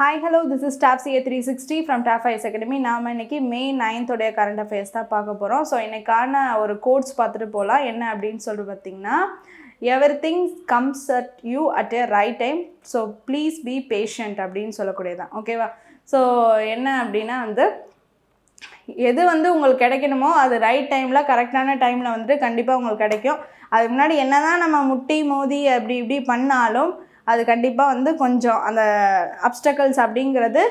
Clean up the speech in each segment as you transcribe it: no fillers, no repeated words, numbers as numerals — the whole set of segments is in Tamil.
Hi, hello, this is TAF CA360 from TAF IS Academy. நாம் இன்னைக்கு May 9th உடைய கரண்ட் அஃபேர்ஸ் தான் பார்க்க போகிறோம். ஸோ இன்னைக்கான ஒரு கோட்ஸ் பார்த்துட்டு போகலாம். என்ன அப்படின்னு சொல்லிட்டு பார்த்தீங்கன்னா, everything comes at you at a right time, so please be patient அப்படின்னு சொல்லக்கூடியதான். ஓகேவா? ஸோ என்ன அப்படின்னா எது உங்களுக்கு கிடைக்கணுமோ அது ரைட் டைமில் கரெக்டான டைமில் கண்டிப்பாக உங்களுக்கு கிடைக்கும். அதுக்கு முன்னாடி என்ன தான் நம்ம முட்டி மோதி அப்படி இப்படி பண்ணாலும் அது கண்டிப்பாக கொஞ்சம் அந்த அப்டக்கல்ஸ் அப்படிங்கிறது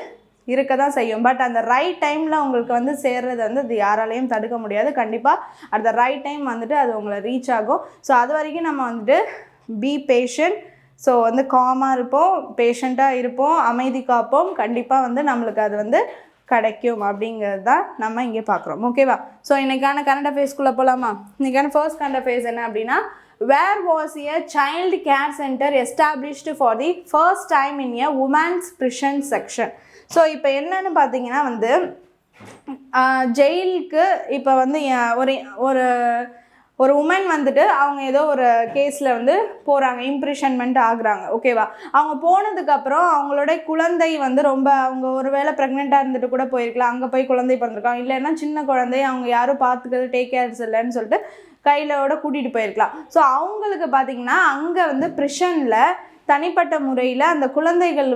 இருக்க தான் செய்யும். பட் அந்த ரைட் டைமில் உங்களுக்கு சேர்றது அது யாராலையும் தடுக்க முடியாது. கண்டிப்பாக அட் த ரைட் டைம் அது உங்களை ரீச் ஆகும். ஸோ அது வரைக்கும் நம்ம பி பேஷண்ட். ஸோ காமாக இருப்போம், பேஷண்ட்டாக இருப்போம், அமைதி காப்போம். கண்டிப்பாக நம்மளுக்கு அது கிடைக்கும் அப்படிங்கிறது தான் நம்ம இங்கே பார்க்குறோம். ஓகேவா? ஸோ இன்றைக்கான கரண்ட் அஃபேர்ஸ்குள்ளே போகலாமா? இன்றைக்கான ஃபர்ஸ்ட் கரண்ட் அஃபேர்ஸ் என்ன அப்படின்னா, where was a child care center established for the first time in a women's prison section? So இப்போ என்னன்னு பார்த்தீங்கன்னா ஜெயிலுக்கு இப்போ ஒரு ஒரு உமன் அவங்க ஏதோ ஒரு கேஸில் போகிறாங்க, இம்ப்ரிஷன்மெண்ட் ஆகுறாங்க. ஓகேவா? அவங்க போனதுக்கப்புறம் அவங்களோட குழந்தை ரொம்ப அவங்க ஒரு வேளை ப்ரெக்னெண்ட்டாக இருந்துட்டு கூட போயிருக்கலாம். அங்கே போய் குழந்தை பிறந்திருக்காங்க, இல்லைன்னா சின்ன குழந்தை அவங்க யாரும் பார்த்துக்கிறது டேக் கேர்ஸ் இல்லைன்னு சொல்லிட்டு கையிலோட கூட்டிகிட்டு போயிருக்கலாம். ஸோ அவங்களுக்கு பார்த்திங்கன்னா அங்கே ப்ரிஷனில் தனிப்பட்ட முறையில் அந்த குழந்தைகள்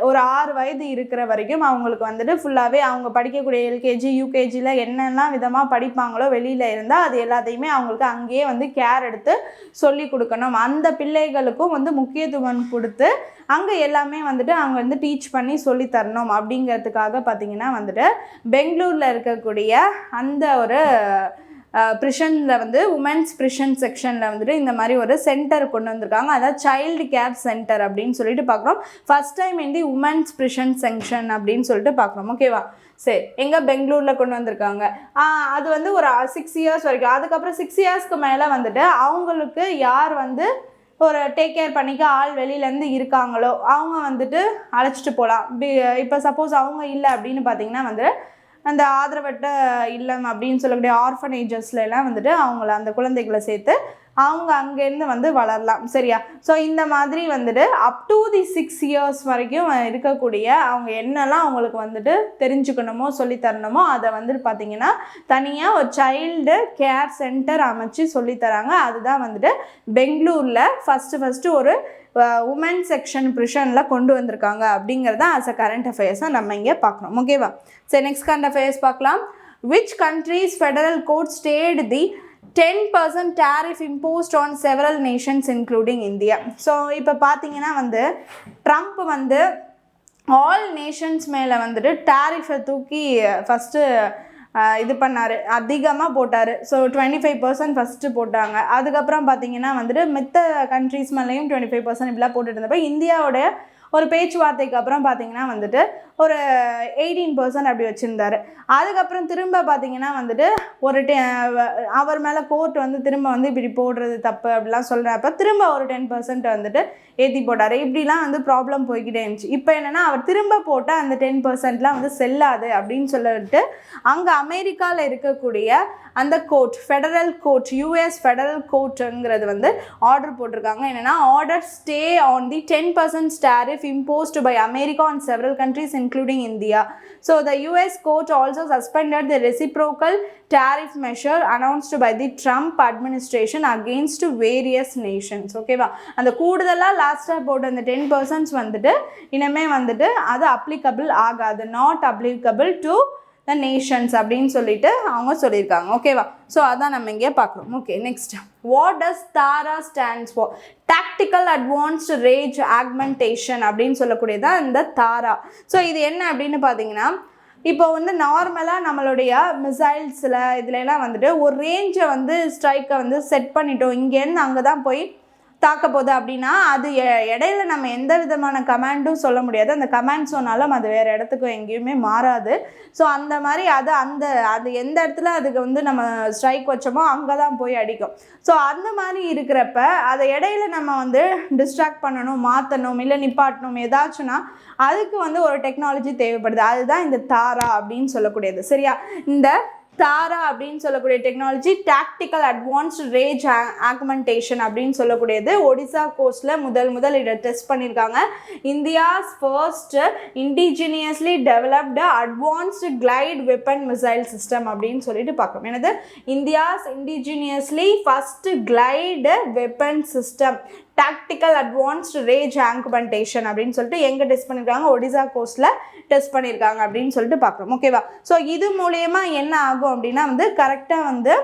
ஒரு 6 வயது இருக்கிற வரைக்கும் அவங்களுக்கு ஃபுல்லாகவே அவங்க படிக்கக்கூடிய எல்கேஜி யூகேஜியில் என்னெல்லாம் விதமாக படிப்பாங்களோ வெளியில் இருந்தால் அது எல்லாத்தையுமே அவங்களுக்கு அங்கேயே கேர் எடுத்து சொல்லி கொடுக்கணும். அந்த பிள்ளைகளுக்கும் முக்கியத்துவம் கொடுத்து அங்கே எல்லாமே அவங்க டீச் பண்ணி சொல்லி தரணும். அப்படிங்கிறதுக்காக பார்த்திங்கன்னா பெங்களூரில் இருக்கக்கூடிய அந்த ஒரு ப்ரிஷனில் உமன்ஸ் ப்ரிஷன் செக்ஷனில் இந்த மாதிரி ஒரு சென்டர் கொண்டு வந்திருக்காங்க. அதாவது சைல்டு கேர் சென்டர் அப்படின்னு சொல்லிட்டு பார்க்குறோம். ஃபர்ஸ்ட் டைம் இந்த உமன்ஸ் ப்ரிஷன் செக்ஷன் அப்படின்னு சொல்லிட்டு பார்க்குறோம். ஓகேவா? சரி, எங்கே பெங்களூரில் கொண்டு வந்திருக்காங்க. அது ஒரு 6 இயர்ஸ் வரைக்கும். அதுக்கப்புறம் 6 இயர்ஸ்க்கு மேலே அவங்களுக்கு யார் ஒரு டேக் கேர் பண்ணிக்க ஆள் வெளியிலேருந்து இருக்காங்களோ அவங்க அழைச்சிட்டு போகலாம். இப்போ சப்போஸ் அவங்க இல்லை அப்படின்னு பார்த்தீங்கன்னா அந்த ஆதரவற்ற இல்லம் அப்படின்னு சொல்லக்கூடிய ஆர்ஃபனேஜஸ்லாம் அவங்கள அந்த குழந்தைகளை சேர்த்து அவங்க அங்கேருந்து வளரலாம். சரியா? ஸோ இந்த மாதிரி அப் டு தி 6 இயர்ஸ் வரைக்கும் இருக்கக்கூடிய அவங்க என்னெல்லாம் அவங்களுக்கு தெரிஞ்சுக்கணுமோ சொல்லித்தரணுமோ அதை பார்த்திங்கன்னா தனியாக ஒரு சைல்டு கேர் சென்டர் அமைச்சு சொல்லித்தராங்க. அதுதான் பெங்களூரில் ஃபஸ்ட்டு ஒரு உமன் செக்ஷன் ப்ரிஷனில் கொண்டு வந்திருக்காங்க அப்படிங்கிறத ஆஸ் அ கரண்ட் அஃபேர்ஸாக நம்ம இங்கே பார்க்குறோம். ஓகேவா? சரி, நெக்ஸ்ட் கரண்ட் அஃபேர்ஸ் பார்க்கலாம். Which countries federal court state the 10% tariff imposed on several nations including India? So இப்போ பார்த்தீங்கன்னா ட்ரம்ப் ஆல் நேஷன்ஸ் மேலே டேரிஃபை தூக்கி ஃபஸ்ட்டு இது பண்ணார், அதிகமாக போட்டார். ஸோ 25% ஃபஸ்ட்டு போட்டாங்க. அதுக்கப்புறம் பார்த்தீங்கன்னா மித்த கண்ட்ரீஸ் மேலேயும் 25% இப்படிலாம் போட்டுட்டு இருந்தப்போ இந்தியாவோடைய ஒரு பேச்சுவார்த்தைக்கு அப்புறம் பார்த்தீங்கன்னா ஒரு 18% அப்படி வச்சுருந்தார். அதுக்கப்புறம் திரும்ப பார்த்தீங்கன்னா ஒரு அவர் மேலே கோர்ட் திரும்ப இப்படி போடுறது தப்பு அப்படிலாம் சொல்கிறப்ப திரும்ப ஒரு 10% ஏற்றி போட்டார். இப்படிலாம் ப்ராப்ளம் போய்கிட்டே இருந்துச்சு. இப்போ என்னென்னா அவர் திரும்ப போட்ட அந்த 10%லாம் செல்லாது அப்படின்னு சொல்லிட்டு அங்கே அமெரிக்காவில் இருக்கக்கூடிய அந்த court, federal court, US federal கோர்ட்டுங்கிறது ஆர்டர் போட்டிருக்காங்க. என்னென்னா order stay on the 10% tariff imposed by America on several countries including India. So the US court also suspended the reciprocal tariff measure announced by the Trump administration against various nations. ஓகேவா? அந்த கூடுதலாக லாஸ்ட்டாக போட்ட அந்த 10% இனிமே அது அப்ளிகபிள் ஆகாது, not applicable to the Nations அப்படின்னு சொல்லிட்டு அவங்க சொல்லியிருக்காங்க. ஓகேவா? ஸோ அதான் நம்ம இங்கே பார்க்குறோம். Okay, next, what does TARA stands for? Tactical advanced range augmentation அப்படின்னு சொல்லக்கூடியதான் இந்த தாரா. ஸோ இது என்ன அப்படின்னு பார்த்தீங்கன்னா, இப்போ நார்மலாக நம்மளுடைய மிசைல்ஸில் இதுலலாம் ஒரு ரேஞ்சை ஸ்ட்ரைக்கை செட் பண்ணிட்டோம், இங்கேருந்து அங்கே தான் போய் தாக்க போகுது அப்படின்னா அது இடையில நம்ம எந்த விதமான கமாண்டும் சொல்ல முடியாது. அந்த கமாண்ட் சொன்னாலும் அது வேறு இடத்துக்கு எங்கேயுமே மாறாது. ஸோ அந்த மாதிரி அது எந்த இடத்துல அதுக்கு நம்ம ஸ்ட்ரைக் வச்சோமோ அங்கே தான் போய் அடிக்கும். ஸோ அந்த மாதிரி இருக்கிறப்ப அதை இடையில நம்ம டிஸ்ட்ராக்ட் பண்ணணும், மாற்றணும், இல்லை நிப்பாட்டணும் ஏதாச்சும்னா அதுக்கு ஒரு டெக்னாலஜி தேவைப்படுது. அதுதான் இந்த தாரா அப்படின்னு சொல்லக்கூடியது. சரியா? இந்த தாரா அப்படின்னு சொல்லக்கூடிய technology tactical advanced range augmentation அப்படின்னு சொல்லக்கூடியது ஒடிசா கோஸ்ட்டில் முதல் இதை டெஸ்ட் பண்ணியிருக்காங்க. India's first indigenously developed advanced glide weapon missile system அப்படின்னு சொல்லிட்டு பார்க்கணும். எனது India's indigenously first glide weapon system tactical advanced range augmentation அப்படின்னு சொல்லிட்டு எங்கே டெஸ்ட் பண்ணியிருக்காங்க, ஒடிசா கோஸ்ட்டில் டெஸ்ட் பண்ணியிருக்காங்க அப்படின்னு சொல்லிட்டு பார்க்குறோம். ஓகேவா? ஸோ இது மூலயமா என்ன ஆகும் அப்படின்னா வந்து கரெக்டாக வந்து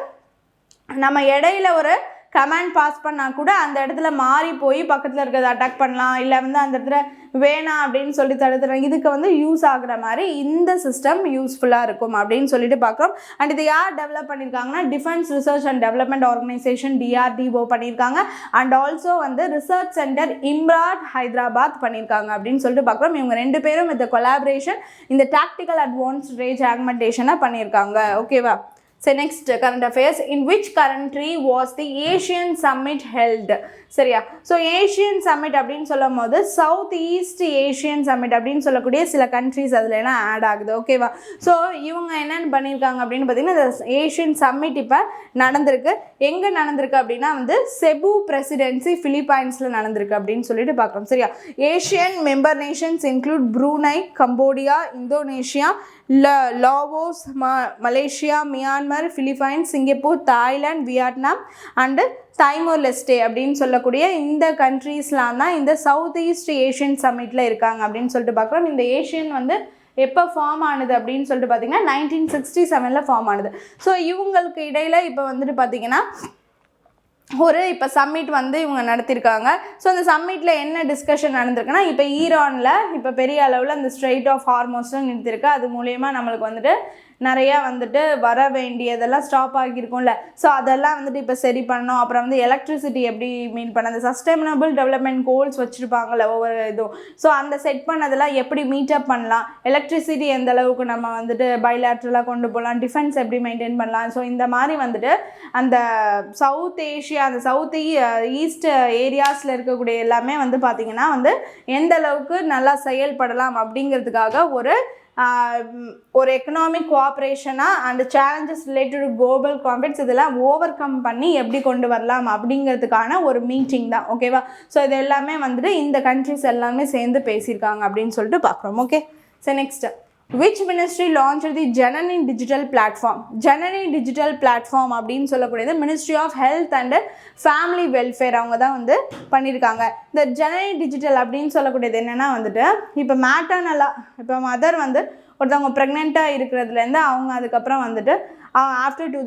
நம்ம இடையில ஒரு கமாண்ட் பாஸ் பண்ணால் கூட அந்த இடத்துல மாறி போய் பக்கத்தில் இருக்கிறத அட்டாக் பண்ணலாம், இல்லை வந்து அந்த இடத்துல வேணாம் அப்படின்னு சொல்லி தடுத்துறாங்க. இதுக்கு வந்து யூஸ் ஆகுற மாதிரி இந்த சிஸ்டம் யூஸ்ஃபுல்லாக இருக்கும் அப்படின்னு சொல்லிட்டு பார்க்குறோம். அண்ட் இது யார் டெவலப் பண்ணியிருக்காங்கன்னா defence research and development organisation DRDO பண்ணியிருக்காங்க. அண்ட் ஆல்சோ வந்து ரிசர்ச் சென்டர் இம்ராட் ஹைதராபாத் பண்ணியிருக்காங்க அப்படின்னு சொல்லிட்டு பார்க்குறோம். இவங்க 2 பேரும் இந்த கொலாபரேஷன் இந்த டாக்டிக்கல் அட்வான்ஸ்ட் ரேஞ்ச் ஆக்மெண்டேஷனை பண்ணியிருக்காங்க. ஓகேவா? So next current affairs, in which country was the Asian Summit held? சரியா? ஸோ ஏஷியன் சம்மிட் அப்படின்னு சொல்லும் போது சவுத் ஈஸ்ட் ஏஷியன் சம்மிட் அப்படின்னு சொல்லக்கூடிய சில கண்ட்ரிஸ் அதில் எல்லாம் ஆட் ஆகுது. ஓகேவா? ஸோ இவங்க என்னென்னு பண்ணியிருக்காங்க அப்படின்னு பார்த்தீங்கன்னா இந்த ஏஷியன் சம்மிட் இப்போ நடந்திருக்கு. எங்கே நடந்திருக்கு அப்படின்னா வந்து செபு பிரசிடென்சி பிலிப்பைன்ஸில் நடந்திருக்கு அப்படின்னு சொல்லிட்டு பார்க்குறோம். சரியா? Asian member nations include Brunei, Cambodia, Indonesia, Laos, Malaysia, Myanmar, Philippines, Singapore, Thailand, Vietnam and Timor Leste அப்படின்னு சொல்லக்கூடிய இந்த கண்ட்ரீஸ்லாம் தான் இந்த சவுத் ஈஸ்ட் ஏஷியன் சம்மிட்டில் இருக்காங்க அப்படின்னு சொல்லிட்டு பார்க்குறோம். இந்த ஏஷியன் வந்து எப்போ ஃபார்ம் ஆனது அப்படின்னு சொல்லிட்டு பார்த்தீங்கன்னா 1967 ஃபார்ம் ஆனது. ஸோ இவங்களுக்கு இடையில் இப்போ வந்துட்டு பார்த்தீங்கன்னா ஒரு இப்போ சம்மிட் வந்து இவங்க நடத்தியிருக்காங்க. ஸோ அந்த சம்மிட்டில் என்ன டிஸ்கஷன் நடந்திருக்குன்னா இப்போ ஈரானில் இப்போ பெரிய அளவில் அந்த ஸ்ட்ரெயிட் ஆஃப் ஹார்மோஸ்லாம் நிறுத்திருக்கு. அது மூலயமா நம்மளுக்கு வந்துட்டு நிறையா வந்துட்டு வர வேண்டியதெல்லாம் ஸ்டாப் ஆகியிருக்கும்ல. ஸோ அதெல்லாம் வந்துட்டு இப்போ சரி பண்ணோம். அப்புறம் வந்து எலக்ட்ரிசிட்டி எப்படி மீட் பண்ண அந்த சஸ்டைனபிள் டெவலப்மெண்ட் கோல்ஸ் வச்சுருப்பாங்கள்ல ஒவ்வொரு இதுவும். ஸோ அந்த செட் பண்ணதெல்லாம் எப்படி மீட்டப் பண்ணலாம், எலக்ட்ரிசிட்டி எந்த அளவுக்கு நம்ம வந்துட்டு பைலேட்ரலாக கொண்டு போகலாம், டிஃபென்ஸ் எப்படி மெயின்டைன் பண்ணலாம். ஸோ இந்த மாதிரி வந்துட்டு அந்த சவுத் ஏஷியா அந்த சவுத் ஈஸ்ட் ஏரியாஸில் இருக்கக்கூடிய எல்லாமே வந்து பார்த்திங்கன்னா வந்து எந்த அளவுக்கு நல்லா செயல்படலாம் அப்படிங்கிறதுக்காக ஒரு எக்கனாமிக் கோஆப்ரேஷனாக and challenges related to global conflicts இதெல்லாம் ஓவர் கம் பண்ணி எப்படி கொண்டு வரலாம் அப்படிங்கிறதுக்கான ஒரு மீட்டிங் தான். ஓகேவா? ஸோ இது எல்லாமே வந்துட்டு இந்த கண்ட்ரிஸ் எல்லாமே சேர்ந்து பேசியிருக்காங்க அப்படின்னு சொல்லிட்டு பார்க்குறோம். Okay. So next, which ministry launched the Janani digital platform? Janani digital platform அப்படின்னு சொல்லக்கூடியது ministry of health and family welfare அவங்க தான் வந்து பண்ணியிருக்காங்க. இந்த ஜனனி டிஜிட்டல் அப்படின்னு சொல்லக்கூடியது என்னென்னா வந்துட்டு இப்போ மேட்டர்னலாக இப்போ மதர் வந்து ஒருத்தவங்க ப்ரெக்னெண்ட்டாக இருக்கிறதுலேருந்து அவங்க அதுக்கப்புறம் வந்துட்டு ஆஃப்டர் டு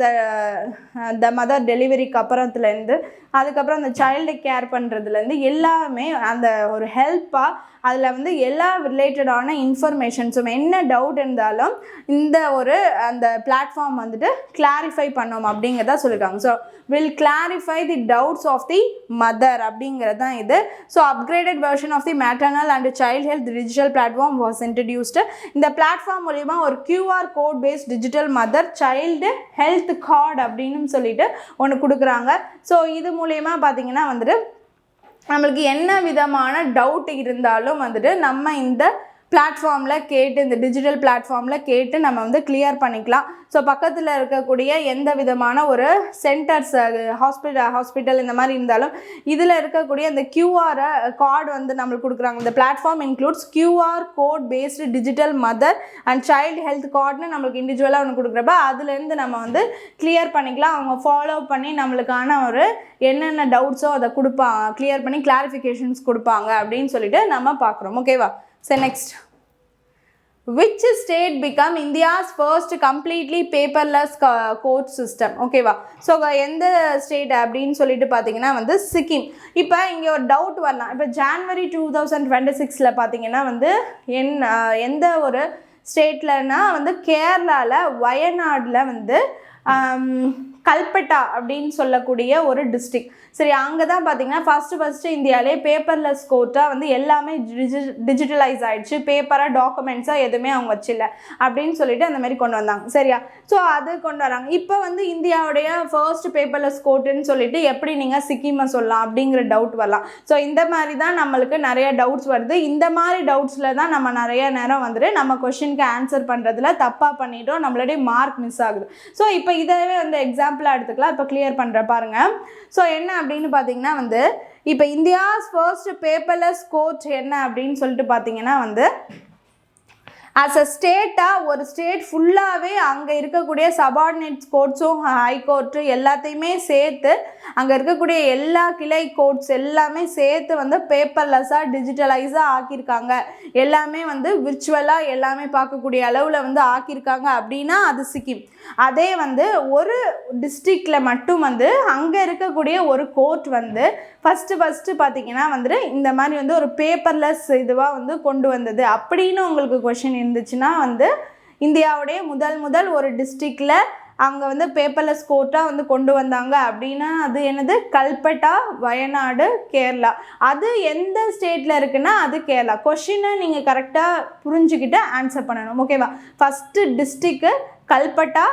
த மதர் டெலிவரிக்கு அப்புறத்துலேருந்து அதுக்கப்புறம் அந்த சைல்டு கேர் பண்ணுறதுலேருந்து எல்லாமே அந்த ஒரு ஹெல்ப்பாக அதில் வந்து எல்லா ரிலேட்டடான இன்ஃபர்மேஷன்ஸும் என்ன டவுட் இருந்தாலும் இந்த ஒரு அந்த பிளாட்ஃபார்ம் வந்துட்டு கிளாரிஃபை பண்ணோம் அப்படிங்கிறதா சொல்லியிருக்காங்க. So will clarify the doubts of the mother அப்படிங்கிறது தான் இது. So upgraded version of the maternal and child health digital platform was introduced. இந்த பிளாட்ஃபார்ம் மூலிமா ஒரு QR code based digital mother child health card அப்படின்னு சொல்லிட்டு ஒன்று கொடுக்குறாங்க. ஸோ இது மூலயமா பார்த்தீங்கன்னா வந்துட்டு நம்மளுக்கு என்ன விதமான டவுட் இருந்தாலும் வந்துட்டு நம்ம இந்த பிளாட்ஃபார்மில் கேட்டு இந்த டிஜிட்டல் பிளாட்ஃபார்மில் கேட்டு நம்ம வந்து கிளியர் பண்ணிக்கலாம். ஸோ பக்கத்தில் இருக்கக்கூடிய எந்த விதமான ஒரு சென்டர்ஸ் ஹாஸ்பிட்டல் இந்த மாதிரி இருந்தாலும் இதில் இருக்கக்கூடிய அந்த QR கார்டு வந்து நம்மளுக்கு கொடுக்குறாங்க. இந்த platform includes QR code based digital mother and child health கார்டுன்னு நம்மளுக்கு இண்டிவிஜுவலாக ஒன்று கொடுக்குறப்ப அதுலேருந்து நம்ம வந்து கிளியர் பண்ணிக்கலாம். அவங்க ஃபாலோ பண்ணி நம்மளுக்கான ஒரு என்னென்ன டவுட்ஸோ அதை கொடுப்பாங்க, கிளியர் பண்ணி கிளாரிஃபிகேஷன்ஸ் கொடுப்பாங்க அப்படின்னு சொல்லிட்டு நம்ம பார்க்குறோம். ஓகேவா? So next, which state become India's first completely paperless court system? ஓகேவா? ஸோ எந்த ஸ்டேட் அப்படின்னு சொல்லிட்டு பார்த்தீங்கன்னா வந்து சிக்கிம். இப்போ இங்கே ஒரு டவுட் வரலாம். இப்போ ஜான்வரி 2026 பார்த்தீங்கன்னா வந்து எந்த ஒரு ஸ்டேட்லன்னா வந்து கேரளாவில் வயநாடில் வந்து கல்பெட்டா அப்படின்னு சொல்லக்கூடிய ஒரு டிஸ்ட்ரிக்ட். சரி, அங்கே தான் பார்த்தீங்கன்னா ஃபஸ்ட்டு இந்தியாவிலே பேப்பர்லெஸ் கோர்ட்டாக வந்து எல்லாமே டிஜிட்டலைஸ் ஆகிடுச்சு, பேப்பராக டாக்குமெண்ட்ஸாக எதுவுமே அவங்க வச்சில்ல அப்படின்னு சொல்லிட்டு அந்த மாதிரி கொண்டு வந்தாங்க. சரியா? ஸோ அது கொண்டு வராங்க. இப்போ வந்து இந்தியாவுடைய ஃபர்ஸ்ட் பேப்பர்லெஸ் கோர்ட்டுன்னு சொல்லிட்டு எப்படி நீங்கள் சிக்கிமை சொல்லலாம் அப்படிங்கிற டவுட் வரலாம். ஸோ இந்த மாதிரி தான் நம்மளுக்கு நிறைய டவுட்ஸ் வருது. இந்த மாதிரி டவுட்ஸில் தான் நம்ம நிறைய நேரம் வந்துட்டு நம்ம கொஷினுக்கு ஆன்சர் பண்ணுறதுல தப்பாக பண்ணிட்டோம், நம்மளுடைய மார்க் மிஸ் ஆகுது. ஸோ இப்போ இதவே வந்து எக்ஸாம்பிளாக எடுத்துக்கலாம். இப்போ கிளியர் பண்ணுற பாருங்கள். ஸோ என்ன அப்படின்னு பார்த்தீங்கன்னா வந்து இப்போ இந்தியாஸ் ஃபர்ஸ்ட் பேப்பர்லெஸ் கோர்ட் என்ன அப்படின்னு சொல்லிட்டு பார்த்தீங்கன்னா வந்து ஆஸ் அ ஸ்டேட்டாக ஒரு ஸ்டேட் ஃபுல்லாகவே அங்கே இருக்கக்கூடிய சபார்டினேட் கோர்ட்ஸும் ஹைகோர்ட்டு எல்லாத்தையுமே சேர்த்து அங்கே இருக்கக்கூடிய எல்லா கிளை கோர்ட்ஸ் எல்லாமே சேர்த்து வந்து பேப்பர்லெஸ்ஸாக டிஜிட்டலைஸாக ஆக்கியிருக்காங்க, எல்லாமே வந்து விர்ச்சுவலாக எல்லாமே பார்க்கக்கூடிய அளவில் வந்து ஆக்கியிருக்காங்க அப்படின்னா அது சிக்கிம். அதே வந்து ஒரு டிஸ்ட்ரிக்டில் மட்டும் வந்து அங்கே இருக்கக்கூடிய ஒரு கோர்ட் வந்து ஃபஸ்ட்டு பார்த்தீங்கன்னா வந்துட்டு இந்த மாதிரி வந்து ஒரு பேப்பர்லெஸ் இதுவாக வந்து கொண்டு வந்தது அப்படின்னு உங்களுக்கு கொஷின் இருந்துச்சுன்னா வந்து இந்தியாவுடைய முதல் ஒரு டிஸ்ட்ரிக்டில் அங்கே வந்து பேப்பர்லெஸ் கோர்ட்டாக வந்து கொண்டு வந்தாங்க அப்படின்னா அது என்னது? கல்பெட்டா, வயநாடு, கேரளா. அது எந்த ஸ்டேட்டில் இருக்குன்னா அது கேரளா. கொஷினை நீங்கள் கரெக்டாக புரிஞ்சுக்கிட்டு ஆன்சர் பண்ணணும். ஓகேவா? ஃபஸ்ட்டு டிஸ்ட்ரிக்கு கல்பெட்டா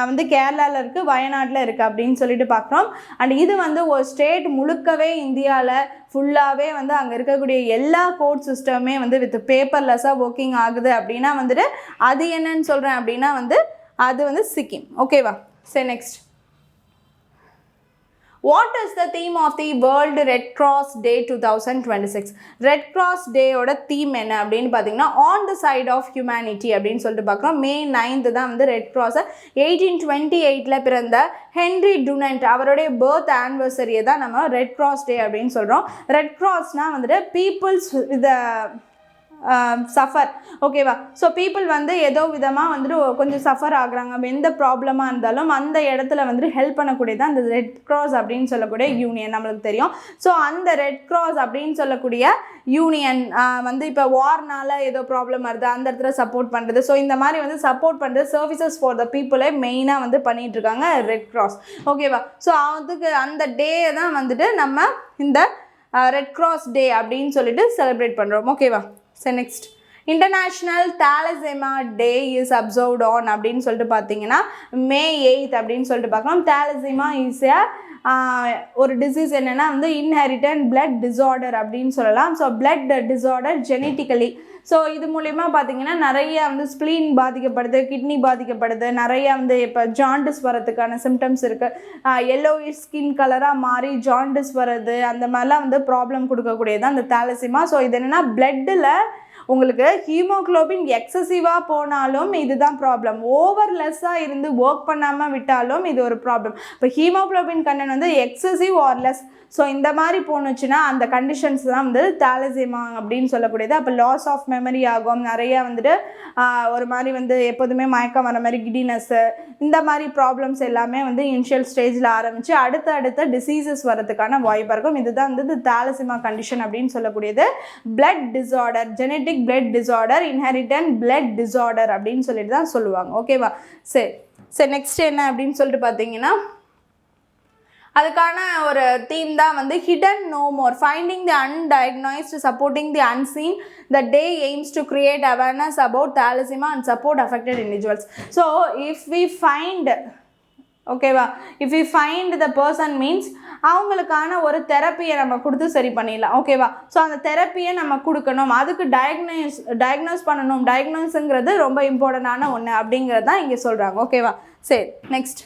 வந்து கேரளாவில் இருக்குது, வயநாட்டில் இருக்குது அப்படின்னு சொல்லிட்டு பார்க்குறோம். அண்ட் இது வந்து ஒரு ஸ்டேட் முழுக்கவே இந்தியாவில் ஃபுல்லாகவே வந்து அங்கே இருக்கக்கூடிய எல்லா கோர்ட் சிஸ்டமே வந்து வித் பேப்பர்லெஸ்ஸாக ஒர்க்கிங் ஆகுது அப்படின்னா வந்துட்டு அது என்னன்னு சொல்கிறேன் அப்படின்னா வந்து அது வந்து சிக்கிம். ஓகேவா? சரி, next. What is the theme of the World Red Cross Day 2026? Red Cross Day ஓட தீம் என்ன அப்படின்னு பார்த்தீங்கன்னா on the side of humanity அப்படின்னு சொல்லிட்டு பார்க்குறோம். May 9th தான் வந்து ரெட் க்ராஸை 1828 பிறந்த ஹென்ரி டுனண்ட் அவருடைய பர்த் ஆனிவர்சரியை தான் நம்ம ரெட் கிராஸ் டே அப்படின்னு சொல்கிறோம். ரெட் கிராஸ்னால் வந்துட்டு பீப்புள்ஸ் வித் சஃபர். ஓகேவா? ஸோ பீப்புள் வந்து ஏதோ விதமாக வந்துட்டு கொஞ்சம் சஃபர் ஆகுறாங்க, எந்த ப்ராப்ளமாக இருந்தாலும் அந்த இடத்துல வந்துட்டு ஹெல்ப் பண்ணக்கூடியது அந்த ரெட் கிராஸ் அப்படின்னு சொல்லக்கூடிய யூனியன் நம்மளுக்கு தெரியும். ஸோ அந்த ரெட் கிராஸ் அப்படின்னு சொல்லக்கூடிய யூனியன் வந்து இப்போ வார்னால் ஏதோ ப்ராப்ளம் வருது அந்த இடத்துல சப்போர்ட் பண்ணுறது. ஸோ இந்த மாதிரி வந்து சப்போர்ட் பண்ணுறது சர்வீசஸ் ஃபார் த பீப்புளை மெயினாக வந்து பண்ணிகிட்ருக்காங்க ரெட் கிராஸ். ஓகேவா? ஸோ அதுக்கு அந்த டே தான் வந்துட்டு நம்ம இந்த ரெட் கிராஸ் டே அப்படின்னு சொல்லிட்டு செலிப்ரேட் பண்ணுறோம். ஓகேவா? So next, International Thalassemia Day is observed on அப்படின்னு சொல்லிட்டு பார்த்தீங்கன்னா May 8th அப்படின்னு சொல்லிட்டு பார்க்கலாம். Thalassemia is ஒரு டிசீஸ் என்னென்னா வந்து இன்ஹெரிட்டன்ட் பிளட் டிஸார்டர் அப்படின்னு சொல்லலாம். So blood disorder genetically. So இது மூலிமா பார்த்தீங்கன்னா நிறைய வந்து ஸ்ப்ளீன் பாதிக்கப்படுது, கிட்னி பாதிக்கப்படுது, நிறைய வந்து இப்போ ஜாண்டிஸ் வரதுக்கான சிம்டம்ஸ் இருக்குது. எல்லோயிஷ் ஸ்கின் கலராக மாறி ஜாண்டிஸ் வர்றது அந்த மாதிரிலாம் வந்து ப்ராப்ளம் கொடுக்கக்கூடியது அந்த தாலசிமா. ஸோ இது என்னென்னா பிளட்டில் உங்களுக்கு ஹீமோக்ளோபின் எக்ஸசிவாக போனாலும் இதுதான் ப்ராப்ளம், ஓவர்லெஸ்ஸாக இருந்து ஒர்க் பண்ணாமல் விட்டாலும் இது ஒரு ப்ராப்ளம். இப்போ ஹீமோக்ளோபின் கண்டென்ட் வந்து எக்ஸசிவ் ஆர் லெஸ், ஸோ இந்த மாதிரி போணுச்சுன்னா அந்த கண்டிஷன்ஸ் தான் வந்து தாலசிமா அப்படின்னு சொல்லக்கூடியது. அப்போ லாஸ் ஆஃப் மெமரி ஆகும், நிறையா வந்துட்டு ஒரு மாதிரி வந்து எப்போதுமே மயக்கம் வர மாதிரி கிடினஸ்ஸு இந்த மாதிரி ப்ராப்ளம்ஸ் எல்லாமே வந்து இனிஷியல் ஸ்டேஜில் ஆரம்பித்து அடுத்த டிசீசஸ் வரதுக்கான வாய்ப்பாக இருக்கும். இதுதான் வந்து தாலசிமா கண்டிஷன் அப்படின்னு சொல்லக்கூடியது. Blood disorder, genetic blood disorder, inherited blood disorder அப்படின்னு சொல்லிட்டு தான் சொல்லுவாங்க. ஓகேவா? சரி நெக்ஸ்ட் என்ன அப்படின்னு சொல்லிட்டு பார்த்தீங்கன்னா அதுக்கான ஒரு தீம் தான் வந்து hidden no more, finding the undiagnosed, supporting the unseen. The day aims to create awareness about thalassemia and support affected individuals. So if we find, ஓகேவா, if we find the person means அவங்களுக்கான ஒரு தெரப்பியை நம்ம கொடுத்து சரி பண்ணிடலாம். ஓகேவா? ஸோ அந்த தெரப்பியை நம்ம கொடுக்கணும், அதுக்கு டயக்னோஸ் பண்ணணும். டயக்னோஸுங்கிறது ரொம்ப இம்பார்ட்டண்டான ஒன்று அப்படிங்கிறது தான் இங்கே சொல்கிறாங்க. ஓகேவா? சரி next,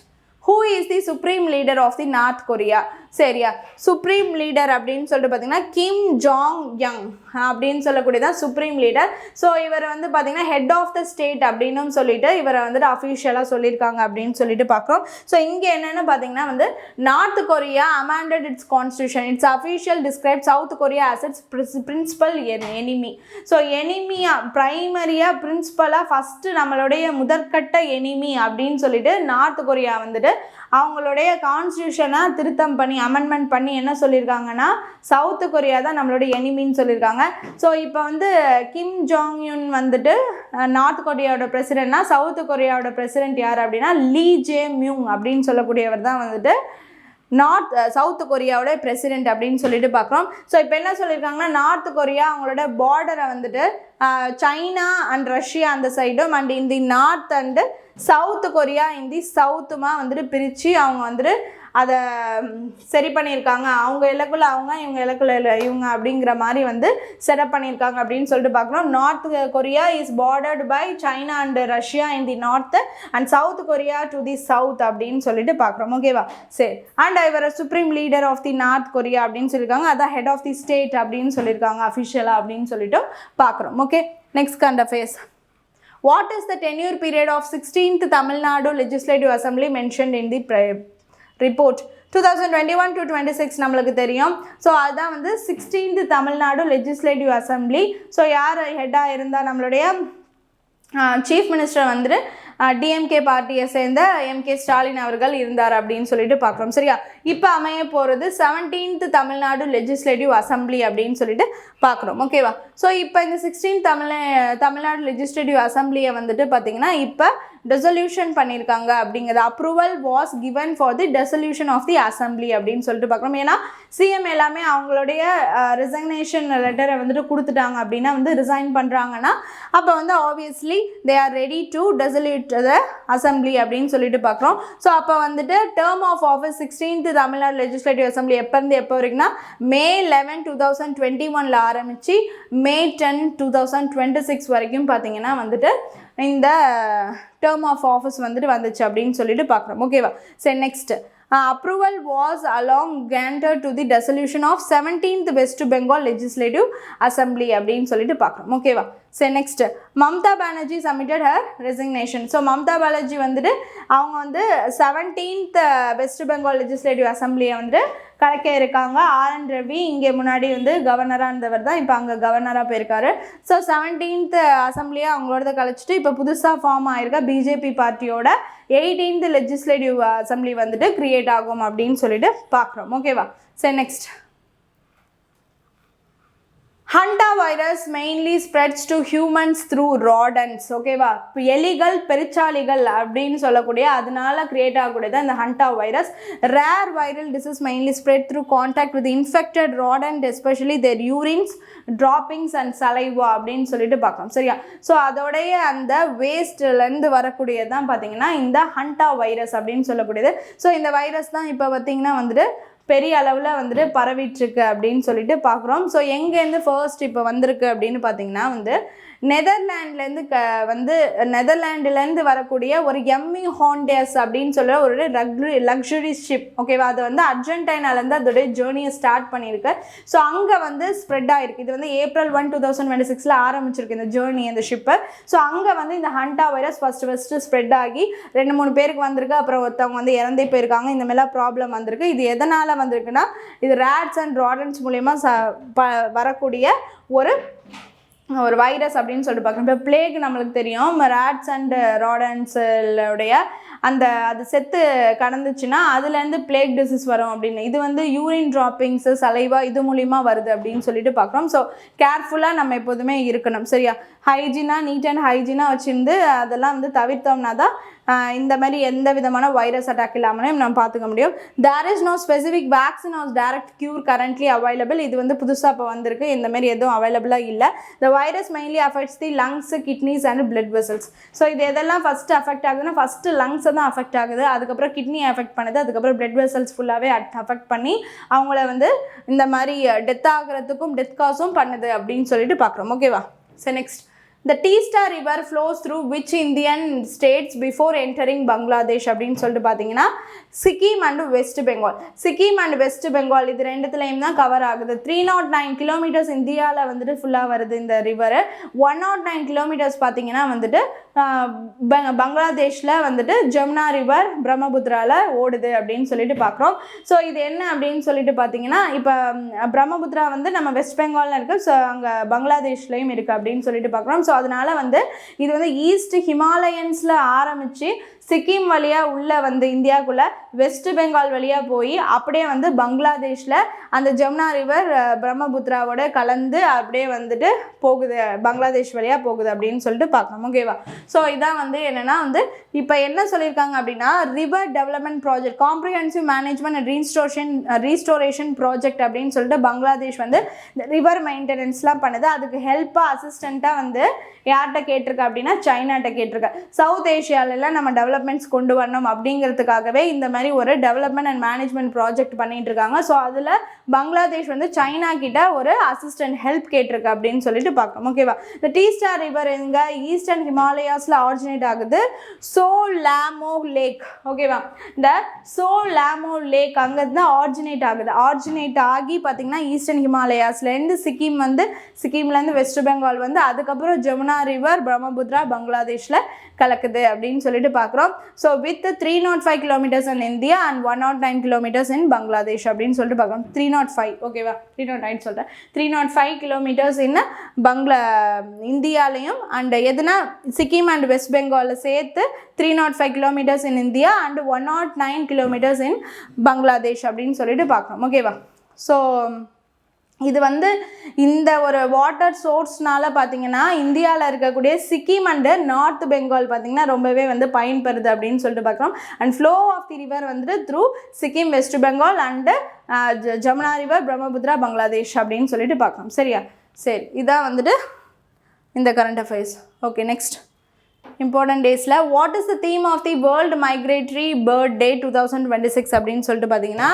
who is the supreme leader of the North Korea? சரியா, சுப்ரீம் லீடர் அப்படின்னு சொல்லிட்டு பார்த்தீங்கன்னா கிம் ஜாங் யங் அப்படின்னு சொல்லக்கூடியதான் சுப்ரீம் லீடர். ஸோ இவர் வந்து பார்த்தீங்கன்னா ஹெட் ஆஃப் த ஸ்டேட் அப்படின்னு சொல்லிட்டு இவரை வந்துட்டு அஃபிஷியலாக சொல்லியிருக்காங்க அப்படின்னு சொல்லிட்டு பார்க்குறோம். ஸோ இங்கே என்னென்னு பார்த்தீங்கன்னா வந்து north Korea amended its constitution. Its official describes South Korea as its principal enemy. So எனிமியாக ப்ரைமரியாக பிரின்சிபலாக ஃபஸ்ட்டு நம்மளுடைய முதற்கட்ட எனிமி அப்படின்னு சொல்லிட்டு நார்த் கொரியா வந்துட்டு அவங்களுடைய கான்ஸ்டியூஷனை திருத்தம் பண்ணி அமெண்ட்மெண்ட் பண்ணி என்ன சொல்லியிருக்காங்கன்னா சவுத் கொரியா தான் நம்மளுடைய எனிமின்னு சொல்லியிருக்காங்க. ஸோ இப்போ வந்து கிம் ஜாங் யுன் வந்துட்டு நார்த் கொரியாவோட பிரசிடென்ட்னா சவுத் கொரியாவோட பிரசிடென்ட் யார் அப்படின்னா லீ ஜே மியூங் அப்படின்னு சொல்லக்கூடியவர் தான் வந்துட்டு சவுத் கொரியாவோட பிரசிடென்ட் அப்படின்னு சொல்லிட்டு பார்க்குறோம். ஸோ இப்போ என்ன சொல்லியிருக்காங்கன்னா நார்த் கொரியா அவங்களோட பார்டரை வந்துட்டு சைனா அண்ட் ரஷ்யா அந்த சைடும் அண்ட் இந்த நார்த் அண்டு சவுத் கொரியா இந்த சவுத்துமா வந்துட்டு பிரித்து அவங்க வந்துட்டு அதை சரி பண்ணியிருக்காங்க. அவங்க இலக்குள்ள அவங்க, இவங்க இலக்குள்ள இவங்க அப்படிங்கிற மாதிரி வந்து செட்டப் பண்ணியிருக்காங்க அப்படின்னு சொல்லிட்டு பார்க்குறோம். North Korea is bordered by China and Russia in the north and South Korea to the south அப்படின்னு சொல்லிட்டு பார்க்குறோம். ஓகேவா? சரி. அண்ட் இவர் supreme leader of the North Korea அப்படின்னு சொல்லியிருக்காங்க. அதான் ஹெட் ஆஃப் தி ஸ்டேட் அப்படின்னு சொல்லியிருக்காங்க அஃபிஷியலாக அப்படின்னு சொல்லிட்டு பார்க்குறோம். Okay, next current affairs. What is the tenure period of 16th Tamil Nadu Legislative Assembly mentioned in the report? 2021 to 26 நம்மளுக்கு தெரியும். ஸோ அதுதான் வந்து 16th Tamil Nadu legislative assembly. So யார் ஹெட்டாக இருந்தால் நம்மளுடைய சீஃப் மினிஸ்டர் வந்துட்டு டிஎம்கே பார்ட்டியை சேர்ந்த எம்கே ஸ்டாலின் அவர்கள் இருந்தார் அப்படின்னு சொல்லிட்டு பார்க்குறோம். சரியா? இப்போ அமைய போகிறது 17th தமிழ்நாடு லெஜிஸ்லேட்டிவ் அசம்பிளி அப்படின்னு சொல்லிட்டு பார்க்குறோம். ஓகேவா? ஸோ இப்போ இந்த 16th தமிழ்நாடு லெஜிஸ்லேட்டிவ் அசம்பிளியை வந்துட்டு பார்த்திங்கன்னா இப்போ டெசல்யூஷன் பண்ணியிருக்காங்க அப்படிங்கிறது. Approval was given for the dissolution of the assembly அப்படின்னு சொல்லிட்டு பார்க்குறோம். ஏன்னா சிஎம் எல்லாமே அவங்களுடைய ரிசைக்னேஷன் லெட்டரை வந்துட்டு கொடுத்துட்டாங்க அப்படின்னா வந்து ரிசைன் பண்ணுறாங்கன்னா அப்போ வந்து obviously they are ready to dissolute the assembly அப்படின்னு சொல்லிட்டு பார்க்குறோம். ஸோ அப்போ வந்துட்டு term of office 16th Tamil Nadu legislative assembly எப்போருந்து எப்போ வரைக்கும்னா May 11, 2021 ஆரம்பித்து May 10, 2026 வரைக்கும் பார்த்திங்கன்னா வந்துட்டு இந்த டேர்ம் ஆஃப் ஆஃபீஸ் வந்துட்டு வந்துச்சு அப்படின்னு சொல்லிட்டு பார்க்குறோம். ஓகேவா? சரி, next. Approval was along granted to the dissolution of 17th West Bengal Legislative Assembly அப்படின்னு சொல்லிட்டு பார்க்குறோம். ஓகேவா? சரி, next. Mamata Banerjee submitted her resignation. So Mamata Banerjee வந்துட்டு அவங்க வந்து 17th வெஸ்ட் பெங்கால் லெஜிஸ்லேட்டிவ் அசம்பிளியை வந்துட்டு கலைக்க இருக்காங்க. RN ரவி இங்கே முன்னாடி வந்து கவர்னராக இருந்தவர் தான் இப்போ அங்கே கவர்னராக போயிருக்காரு. ஸோ 17th அசம்பிளியை அவங்களோட கழிச்சிட்டு இப்போ புதுசாக ஃபார்ம் ஆயிருக்க பிஜேபி பார்ட்டியோட 18th லெஜிஸ்லேட்டிவ் அசம்பிளி வந்துட்டு கிரியேட் ஆகும் அப்படின்னு சொல்லிட்டு பார்க்குறோம். ஓகேவா? சரி, next. Hanta virus mainly spreads to humans through rodents. ஓகேவா? இப்போ எலிகள் பெருச்சாளிகள் அப்படின்னு சொல்லக்கூடிய அதனால கிரியேட் ஆகக்கூடியது இந்த hanta virus. Rare viral disease mainly spread through contact with infected rodent especially their urines droppings and saliva அப்படின்னு சொல்லிட்டு பார்க்கலாம். சரியா? ஸோ அதோடைய அந்த வேஸ்ட்லேருந்து வரக்கூடியது தான் பார்த்தீங்கன்னா இந்த ஹண்டா வைரஸ் அப்படின்னு சொல்லக்கூடியது. ஸோ இந்த வைரஸ் தான் இப்போ பார்த்தீங்கன்னா வந்துட்டு பெரிய அளவில் வந்துட்டு பரவிட்டுருக்கு அப்படின்னு சொல்லிட்டு பார்க்குறோம். ஸோ எங்கேருந்து ஃபர்ஸ்ட் இப்போ வந்திருக்கு அப்படின்னு பார்த்தீங்கன்னா வந்து நெதர்லாண்டுலேருந்து வரக்கூடிய ஒரு எம்மி ஹாண்டேஸ் அப்படின்னு சொல்கிற ஒரு லக்ஸுரி ஷிப். ஓகேவா? அது வந்து அர்ஜென்டைனாலேருந்து அதோடைய ஜேர்னியை ஸ்டார்ட் பண்ணியிருக்கு. ஸோ அங்கே வந்து ஸ்ப்ரெட் ஆகிருக்கு. இது வந்து April 1, 2026 ஆரம்பிச்சிருக்கு இந்த ஜேர்னி, அந்த ஷிப்பை. ஸோ அங்கே வந்து இந்த ஹண்டா வைரஸ் ஃபஸ்ட்டு ஸ்ப்ரெட் ஆகி 2-3 பேருக்கு வந்திருக்கு. அப்புறம் ஒருத்தவங்க வந்து இறந்தே போயிருக்காங்க. இந்த மாதிரிலாம் ப்ராப்ளம் வந்திருக்கு. இது எதனால் வந்திருக்குன்னா இது ரேட்ஸ் அண்ட் ராடன்ஸ் மூலயமா வரக்கூடிய ஒரு வைரஸ் அப்படின்னு சொல்லிட்டு பார்க்கணும். இப்போ பிளேக் நம்மளுக்கு தெரியும், ரேட்ஸ் அண்ட் ராடன்ஸுடைய அது செத்து கடந்துச்சுன்னா அதுலேருந்து பிளேக் டிசீஸ் வரும் அப்படின்னு. இது வந்து யூரின் ட்ராப்பிங்ஸு சலைவா இது மூலிமா வருது அப்படின்னு சொல்லிட்டு பார்க்குறோம். ஸோ கேர்ஃபுல்லாக நம்ம எப்போதுமே இருக்கணும். சரியா? ஹைஜீனாக நீட் அண்ட் ஹைஜீனாக வச்சுருந்து அதெல்லாம் வந்து தவிர்த்தோம்னா தான் இந்த மாதிரி எந்த விதமான வைரஸ் அட்டாக் இல்லாமலும் நம்ம பார்த்துக்க முடியும். There is no specific vaccine or direct cure currently available. இது வந்து புதுசாக இப்போ வந்திருக்கு. இந்த மாதிரி எதுவும் அவைலபிளாக இல்லை. The virus mainly affects the lungs, kidneys and blood vessels. So இது எதெல்லாம் ஃபஸ்ட்டு அஃபெக்ட் ஆகுதுன்னா ஃபஸ்ட்டு லங்ஸை தான் அஃபெக்ட் ஆகுது, அதுக்கப்புறம் கிட்னியை அஃபெக்ட் பண்ணுது, அதுக்கப்புறம் பிளட் வெசல்ஸ் ஃபுல்லாகவே அஃபெக்ட் பண்ணி அவங்கள வந்து இந்த மாதிரி டெத் ஆகிறதுக்கும் டெத் காசும் பண்ணுது அப்படின்னு சொல்லிட்டு பார்க்குறோம். ஓகேவா? So next. The Teesta River flows through which Indian states before entering Bangladesh அப்படின்னு சொல்லிட்டு பார்த்தீங்கன்னா Sikkim and west Bengal. Sikkim and west Bengal இது ரெண்டுத்துலேயும் தான் கவர் ஆகுது. 309 கிலோமீட்டர்ஸ் இந்தியாவில் வந்துட்டு ஃபுல்லாக வருது இந்த ரிவரு. 109 கிலோமீட்டர்ஸ் பார்த்தீங்கன்னா வந்துட்டு பங்களாதேஷில் வந்துட்டு ஜமுனா ரிவர் பிரம்மபுத்திராவில் ஓடுது அப்படின்னு சொல்லிட்டு பார்க்குறோம். ஸோ இது என்ன அப்படின்னு சொல்லிட்டு பார்த்தீங்கன்னா இப்போ பிரம்மபுத்திரா வந்து நம்ம வெஸ்ட் பெங்காலில் இருக்குது, ஸோ அங்கே பங்களாதேஷ்லேயும் இருக்குது அப்படின்னு சொல்லிட்டு பார்க்குறோம். ஸோ அதனால் வந்து இது வந்து ஈஸ்ட் ஹிமாலயன்ஸில் ஆரம்பித்து சிக்கிம் வழியாக உள்ளே வந்து இந்தியாவுக்குள்ளே வெஸ்ட் பெங்கால் வழியாக போய் அப்படியே வந்து பங்களாதேஷில் அந்த ஜமுனா ரிவர் பிரம்மபுத்திராவோட கலந்து அப்படியே வந்துட்டு போகுது, பங்களாதேஷ் வழியாக போகுது அப்படின்னு சொல்லிட்டு பார்க்கணும். ஓகேவா? ஸோ இதான் வந்து என்னென்னா வந்து இப்போ என்ன சொல்லியிருக்காங்க அப்படின்னா river development project comprehensive management and restoration project அப்படின்னு சொல்லிட்டு பங்களாதேஷ் வந்து இந்த ரிவர் மெயின்டெனன்ஸ்லாம் பண்ணுது. அதுக்கு ஹெல்ப்பாக அசிஸ்டண்ட்டாக வந்து யார்கிட்ட கேட்டிருக்கா அப்படின்னா சைனாட்ட கேட்டிருக்கா. சவுத் ஏஷியாவிலலாம் நம்ம டெவலப்மெண்ட்ஸ் கொண்டு வரணும் அப்படிங்கிறதுக்காகவே இந்த மாதிரி ஒரு டெவலப்மெண்ட் அண்ட் மேனேஜ்மெண்ட் ப்ராஜெக்ட் பண்ணிட்டு இருக்காங்க. ஸோ அதில் பங்களாதேஷ் வந்து சைனா கிட்ட ஒரு அசிஸ்டன்ட் ஹெல்ப் கேட்டிருக்கு அப்படின்னு சொல்லிட்டு பார்க்கணும். ஓகேவா? இந்த டீஸ்டார் ரிவர் எங்க ஈஸ்டர்ன் ஹிமாலயாஸில் ஆரிஜினேட் ஆகுது, சோலாமோ லேக். ஓகேவா? இந்த சோலாமோ லேக் அங்கேருந்து ஆரிஜினேட் ஆகுது. ஆரிஜினேட் ஆகி பார்த்தீங்கன்னா ஈஸ்டர்ன் ஹிமாலயாஸ்லேருந்து சிக்கிம்லேருந்து வெஸ்ட் பெங்கால் வந்து அதுக்கப்புறம் ஜமுனா ரிவர் பிரம்மபுத்திரா பங்களாதேஷில் கலக்குது அப்படின்னு சொல்லிட்டு பார்க்குறோம். So with 305 kilometres in India and 109 kilometres in Bangladesh அப்படின்னு சொல்லிட்டு பார்க்குறோம். 305 ஓகேவா? 309 சொல்கிறேன். 305 கிலோமீட்டர்ஸ் இன் இந்தியாலையும் அண்ட் எதுனா சிக்கிம் அண்ட் வெஸ்ட் பெங்காலில் சேர்த்து 305 kilometres in India and 109 kilometres in Bangladesh அப்படின்னு சொல்லிட்டு பார்க்குறோம். ஓகேவா? ஸோ இது வந்து இந்த ஒரு வாட்டர் சோர்ஸ்னால பார்த்தீங்கன்னா இந்தியாவில் இருக்கக்கூடிய சிக்கிம் அண்டு நார்த் பெங்கால் பார்த்தீங்கன்னா ரொம்பவே வந்து பயன்பெறுது அப்படின்னு சொல்லிட்டு பார்க்குறோம். And flow of the river வந்துட்டு through Sikkim West Bengal and Jamuna river Brahmaputra Bangladesh அப்படின்னு சொல்லிட்டு பார்க்குறோம். சரியா? சரி, இதான் வந்துட்டு இந்த current affairs. Okay, next important டேஸில் what is the theme of the world migratory bird day 2026 அப்படின்னு சொல்லிட்டு பார்த்தீங்கன்னா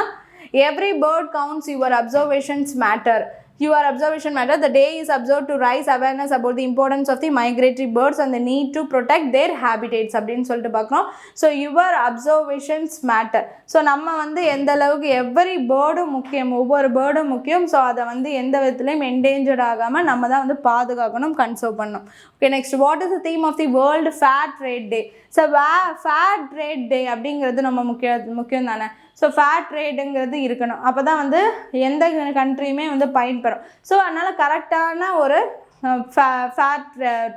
every bird counts, your observations matter. Your observation matter. The day is observed to raise awareness about the importance of the migratory birds and the need to protect their habitats அப்படின்னு சொல்லிட்டு பார்க்குறோம். So your observations matter. So நம்ம வந்து எந்த அளவுக்கு எவ்ரி பேர்டும் முக்கியம், ஒவ்வொரு பேர்டும் முக்கியம். ஸோ அதை வந்து எந்த விதத்துலையும் என்டேஞ்சர்ட் ஆகாமல் நம்ம தான் வந்து பாதுகாக்கணும், கன்சர்வ் பண்ணணும். Okay, next what is the theme of the world fair trade day? So fair trade day அப்படிங்கிறது நம்ம முக்கியம் தானே. ஸோ ஃபேர் ட்ரேடுங்கிறது இருக்கணும், அப்போ தான் வந்து எந்த கண்ட்ரியுமே வந்து பயன்பெறும். ஸோ அதனால் கரெக்டான ஒரு ஃபேர்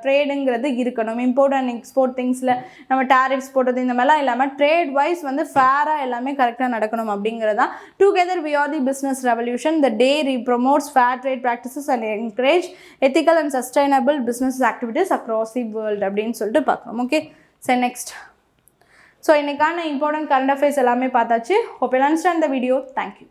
ட்ரேடுங்கிறது இருக்கணும். இம்போர்ட் அண்ட் எக்ஸ்போர்ட் திங்ஸில் நம்ம டேரிஃப்ஸ் போட்டது இந்த மாதிரிலாம் இல்லாமல் ட்ரேட் வைஸ் வந்து ஃபேராக எல்லாமே கரெக்டாக நடக்கணும் அப்படிங்கிறது தான். Together we are the business revolution. The day promotes fair trade practices and encourage ethical and sustainable business activities across the world அப்படின்னு சொல்லிட்டு பார்க்கணும். ஓகே, சரி, நெக்ஸ்ட். ஸோ இன்றைக்கான இம்பார்ட்டன்ட் கரண்ட் அஃபேர்ஸ் எல்லாமே பார்த்தாச்சு. Hope you understand the video. Thank you.